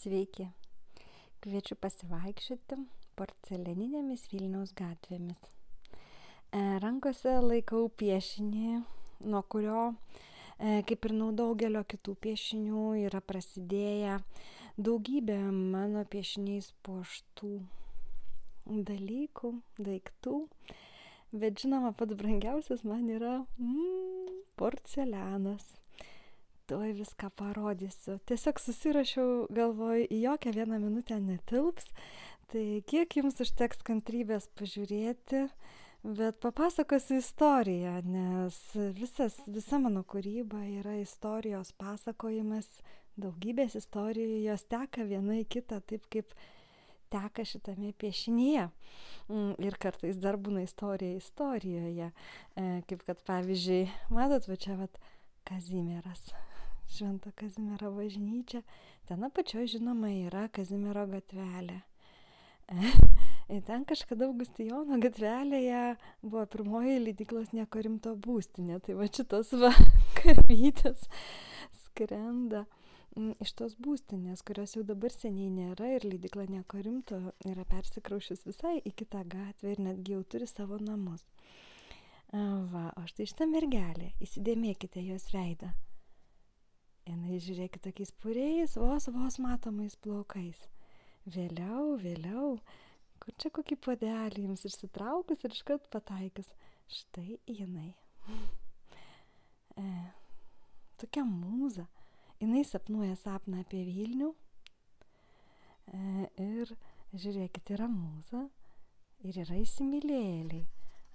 Sveiki, kviečiu pasivaikščioti porcelianinėmis Vilniaus gatvėmis. Rankose laikau piešinį, nuo kurio, kaip ir nuo daugelio kitų piešinių, yra prasidėję daugybė mano piešiniais puoštų dalykų, daiktų. Bet žinoma, pats brangiausias man yra porcelianas. Tuoj viską parodysiu. Tiesiog susirašiau, galvoju, į jokią vieną minutę netilps. Tai kiek jums užteks kantrybės pažiūrėti, bet papasakosiu istoriją, nes visa mano kūryba yra istorijos pasakojimas, daugybės istorijų, jos teka viena į kitą, taip kaip teka šitame piešinyje. Ir kartais dar būna istorija istorijoje. Kaip kad pavyzdžiui, matot, va čia Kazimieras. Švento Kazimiero bažnyčia. Ten apačioje, žinoma, yra Kazimiero gatvelė. Ir ten kažkada Augustijono gatvelėje buvo pirmoji leidyklos Nieko rimto būstinė. Tai va šitos karvytės skrenda iš tos būstinės, kurios jau dabar seniai nėra, ir leidykla Nieko rimto yra persikraušius visai į kitą gatvę ir netgi jau turi savo namus. O štai šitą mergelę, įsidėmėkite jos veidą. Jinai, žiūrėkit, tokiais puriais, vos matomais plaukais. Vėliau, kur čia kokį puodelį jums išsitraukus ir iškart pataikius. Štai jinai. Tokia mūza. Jinai sapnuoja sapną apie Vilnių. Ir žiūrėkit, yra mūza ir yra įsimylėjėliai.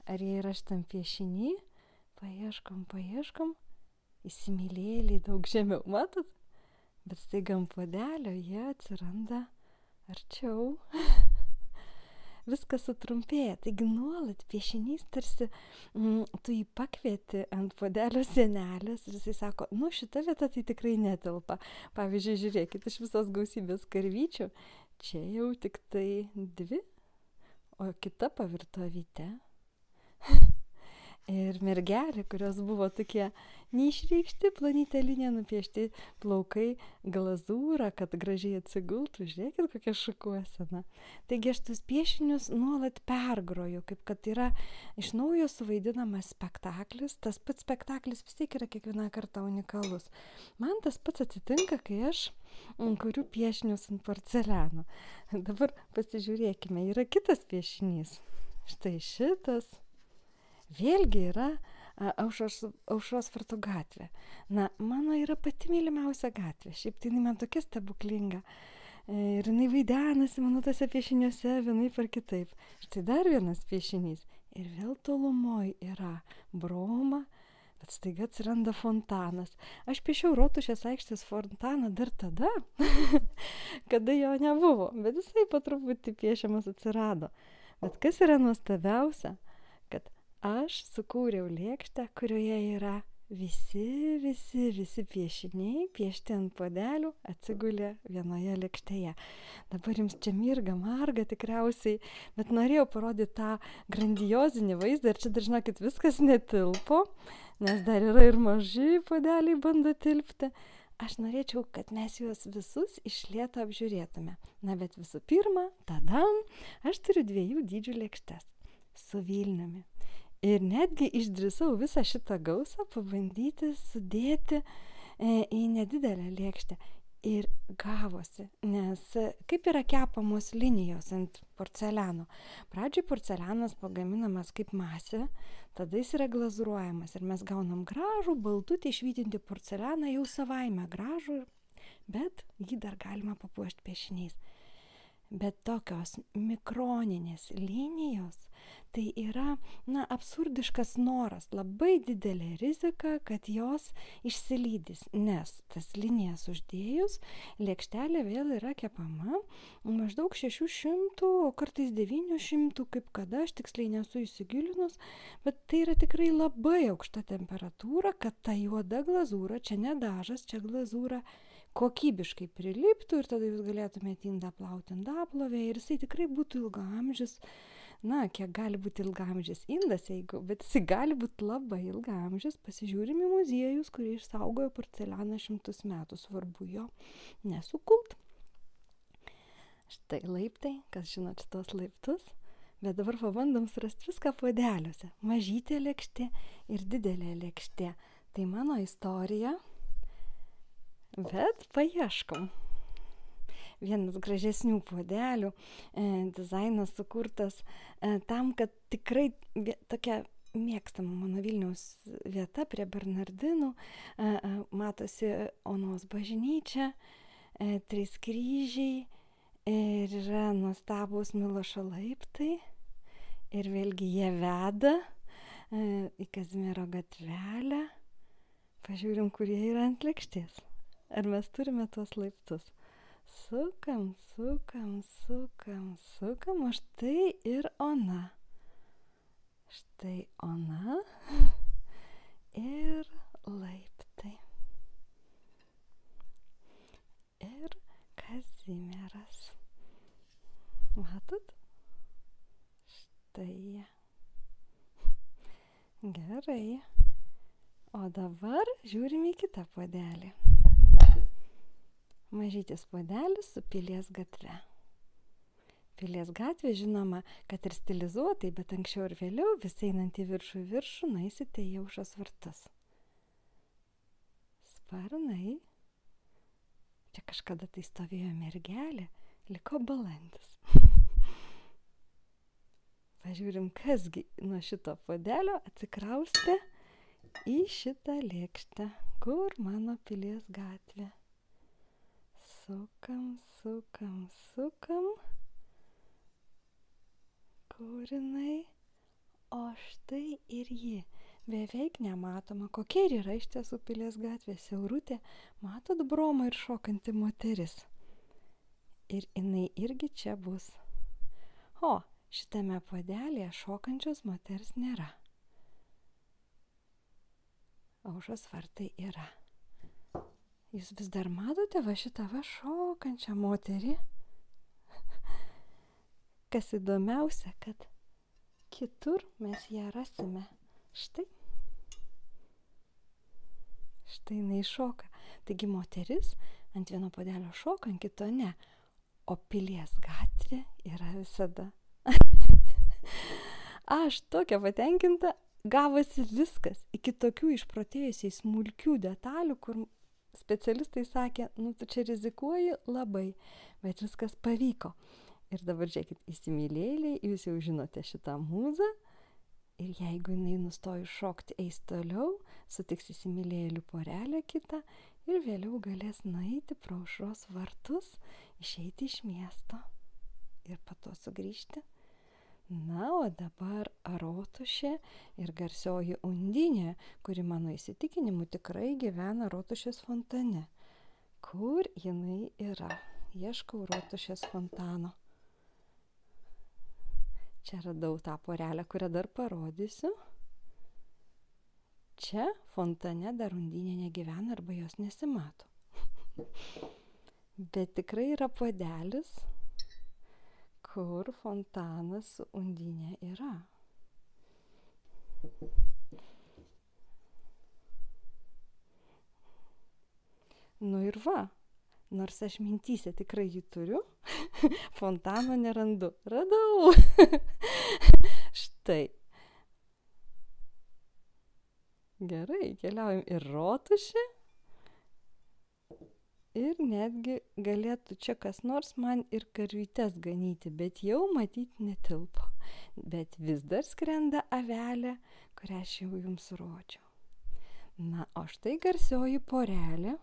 Ar jie yra šitam piešiny? Paieškom. Įsimylėjėliai daug žemiau, matot? Bet staiga ant puodelio jie atsiranda arčiau. Viskas sutrumpėja. Taigi nuolat piešinys tarsi tu jį pakvieti ant puodelio sienelės ir jisai sako, šita vieta tai tikrai netelpa. Pavyzdžiui, žiūrėkit, iš visos gausybės karvyčių čia jau tik tai 2, o kita pavirto avyte. Ir mergelė, kurios buvo tokie neišreikšti, plonytė linija nupiešti plaukai, glazūra, kad gražiai atsigultų. Žiūrėkit, kokia šukuosena. Taigi aš tus piešinius nuolat pergroju, kaip kad yra iš naujo suvaidinamas spektaklis. Tas pats spektaklis vis tiek yra kiekvieną kartą unikalus. Man tas pats atsitinka, kai aš kuriu piešinius ant porceliano. Dabar pasižiūrėkime, yra kitas piešinys. Štai šitas. Vėlgi yra Aušros vartų gatvė. Mano yra pati mylimiausia gatvė. Šiaip tai jinai man tokia stebuklinga. Ir jinai vaidenasi mano tose piešiniuose vienaip ar kitaip. Štai dar vienas piešinys. Ir vėl tolumoj yra Broma, bet staiga atsiranda fontanas. Aš piešiau Rotušės aikštės fontaną dar tada, kada jo nebuvo. Bet jisai po truputį piešiamas atsirado. Bet kas yra nuostabiausia, kad aš sukūriau lėkštę, kurioje yra visi piešiniai piešti ant puodelių atsigulė vienoje lėkštėje. Dabar jums čia marga tikriausiai, bet norėjau parodyti tą grandiozinį vaizdą ir čia dar žinokit viskas netilpo, nes dar yra ir maži puodeliai bando tilpti. Aš norėčiau, kad mes juos visus iš lėto apžiūrėtume. Bet visų pirma, aš turiu 2 dydžių lėkštes su Vilniumi. Ir netgi išdrįsau visą šitą gausą pabandyti sudėti į nedidelę lėkštę. Ir gavosi, nes kaip yra kepamos linijos ant porceliano. Pradžioj porcelianas pagaminamas kaip masė, tada jis yra glazūruojamas ir mes gaunam gražų, baltutį, švytintį porcelianą, jau savaime gražų, bet jį dar galima papuošti piešiniais. Bet tokios mikroninės linijos, tai yra, absurdiškas noras, labai didelė rizika, kad jos išsilydys, nes tas linijas uždėjus, lėkštelė vėl yra kepama maždaug 600, o kartais 900, kaip kada, aš tiksliai nesu įsigilinus, bet tai yra tikrai labai aukšta temperatūra, kad ta juoda glazūra, čia ne dažas, čia glazūra, kokybiškai priliptų ir tada jūs galėtumėte indą plauti indaplovėje ir jisai tikrai būtų ilgaamžis. Kiek gali būti ilgaamžis indas, bet jisai gali būti labai ilgaamžis. Pasižiūrim į muziejus, kurie išsaugojo porcelianą 100 metų, svarbu jo nesukult. Štai laiptai, kas žino šitos laiptus, bet dabar pabandom surasti viską puodeliuose. Mažytė lėkštė ir didelė lėkštė. Tai mano istorija, bet paieškom. Vienas gražesnių puodelių, dizainas sukurtas tam, kad tikrai tokia mėgstama mano Vilniaus vieta prie Bernardinų, matosi Onos bažnyčia, 3 kryžiai ir yra nuostabūs Milošo laiptai ir vėlgi jie veda į Kazimiero gatvelę. Pažiūrim, kurie yra ant lėkštės. Ar mes turime tuos laiptus? Sukam, o štai ir Ona. Štai Ona ir laiptai. Ir Kazimieras. Matot? Štai jie. Gerai. O dabar žiūrim į kitą puodelį. Mažytis puodelis su Pilies gatve. Pilies gatvė žinoma, kad ir stilizuotai, bet anksčiau ir vėliau vis einant į viršų nueisite į Aušros vartus. Sparnai. Čia kažkada tai stovėjo mergelė, liko balandis. Pažiūrim, kasgi nuo šito puodelio atsikraustė į šitą lėkštę, kur mano Pilies gatvė. Sukam. Kur jinai? O štai ir ji. Beveik nematoma, kokia ir yra iš tiesų Pilies gatvė, siaurutė. Matot bromą ir šokanti moteris. Ir jinai irgi čia bus. O, šitame puodelėje šokančios moters nėra. Aušros vartai yra. Jūs vis dar matote va šitą va šokančią moterį? Kas įdomiausia, kad kitur mes ją rasime. Štai. Štai jinai šoka. Taigi moteris ant vieno puodelio šoka, ant kito ne. O Pilies gatvė yra visada. Aš tokia patenkinta, gavosi viskas. Iki tokių išprotėjusiai smulkių detalių, kur specialistai sakė, nu tu čia rizikuoji labai, bet viskas pavyko. Ir dabar žiūrėkit, įsimylėliai, jūs jau žinote šitą mūzą. Ir jeigu jinai nustojus šokti, eis toliau, sutiks įsimylėlių porelę kitą ir vėliau galės nueiti pro Aušros vartus, išeiti iš miesto ir po to sugrįžti. Na, o dabar Rotušė ir garsioji Undinė, kuri mano įsitikinimu tikrai gyvena Rotušės fontane. Kur jinai yra? Ieškau Rotušės fontano. Čia radau tą porelę, kurią dar parodysiu. Čia fontane dar Undinė negyvena arba jos nesimato. Bet tikrai yra puodelis, kur fontanas su Undinė yra. Nu ir va, nors aš mintyse tikrai jį turiu, fontano nerandu. Radau! Štai. Gerai, keliaujam į Rotušę. Ir netgi galėtų čia kas nors man ir karvytes ganyti, bet jau matyt netilpo. Bet vis dar skrenda avelė, kurią aš jau jums rodžiau. Na, o štai garsioji porelė,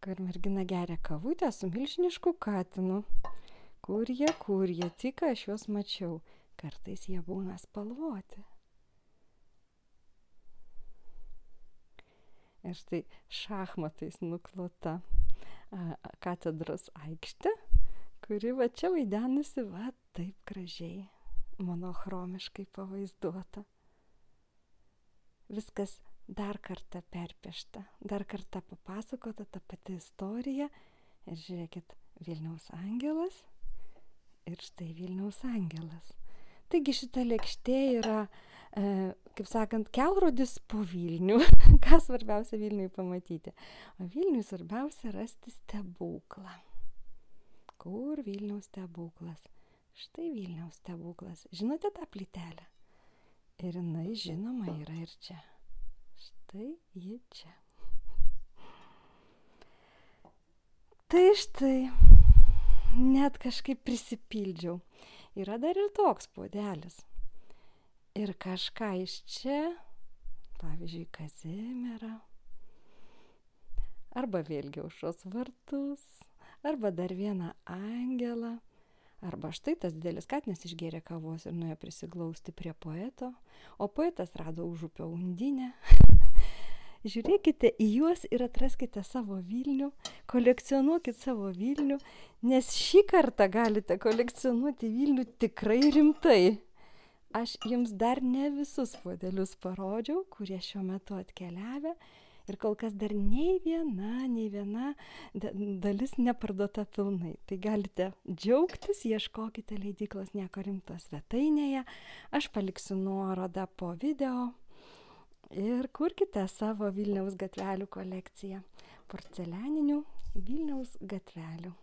kur mergina geria kavutę su milžinišku katinu. Kur jie, tik aš juos mačiau. Kartais jie būna spalvoti. Ir štai šachmatais nuklota katedros aikštė, kuri va čia vaidenusi va taip gražiai, monochromiškai pavaizduota. Viskas dar kartą perpiešta, dar kartą papasakota ta pati istorija. Ir žiūrėkit, Vilniaus angelas ir štai Vilniaus angelas. Taigi šita lėkštė yra, kaip sakant, kelrodis po Vilnių. Ką svarbiausia Vilniui pamatyti? O Vilniui svarbiausia rasti stebuklą. Kur Vilniaus stebuklas? Štai Vilniaus stebuklas. Žinote tą plytelę? Ir jinai, žinoma, yra ir čia. Štai ji čia. Tai štai, net kažkaip prisipildžiau. Yra dar ir toks puodelis. Ir kažką iš čia, pavyzdžiui, Kazimierą, arba vėlgi Aušros vartus, arba dar vieną angelą, arba štai tas didelis katinas išgėrė kavos ir nuėjo prisiglausti prie poeto, o poetas rado užupio undinę. Žiūrėkite į juos ir atraskite savo Vilnių, kolekcionuokit savo Vilnių, nes šį kartą galite kolekcionuoti Vilnių tikrai rimtai. Aš jums dar ne visus puodelius parodžiau, kurie šiuo metu atkeliavę ir kol kas dar nei viena dalis neparduota pilnai. Tai galite džiaugtis, ieškokite leidyklos Nieko rimto svetainėje. Aš paliksiu nuorodą po video ir kurkite savo Vilniaus gatvelių kolekciją. Porcelianinių Vilniaus gatvelių.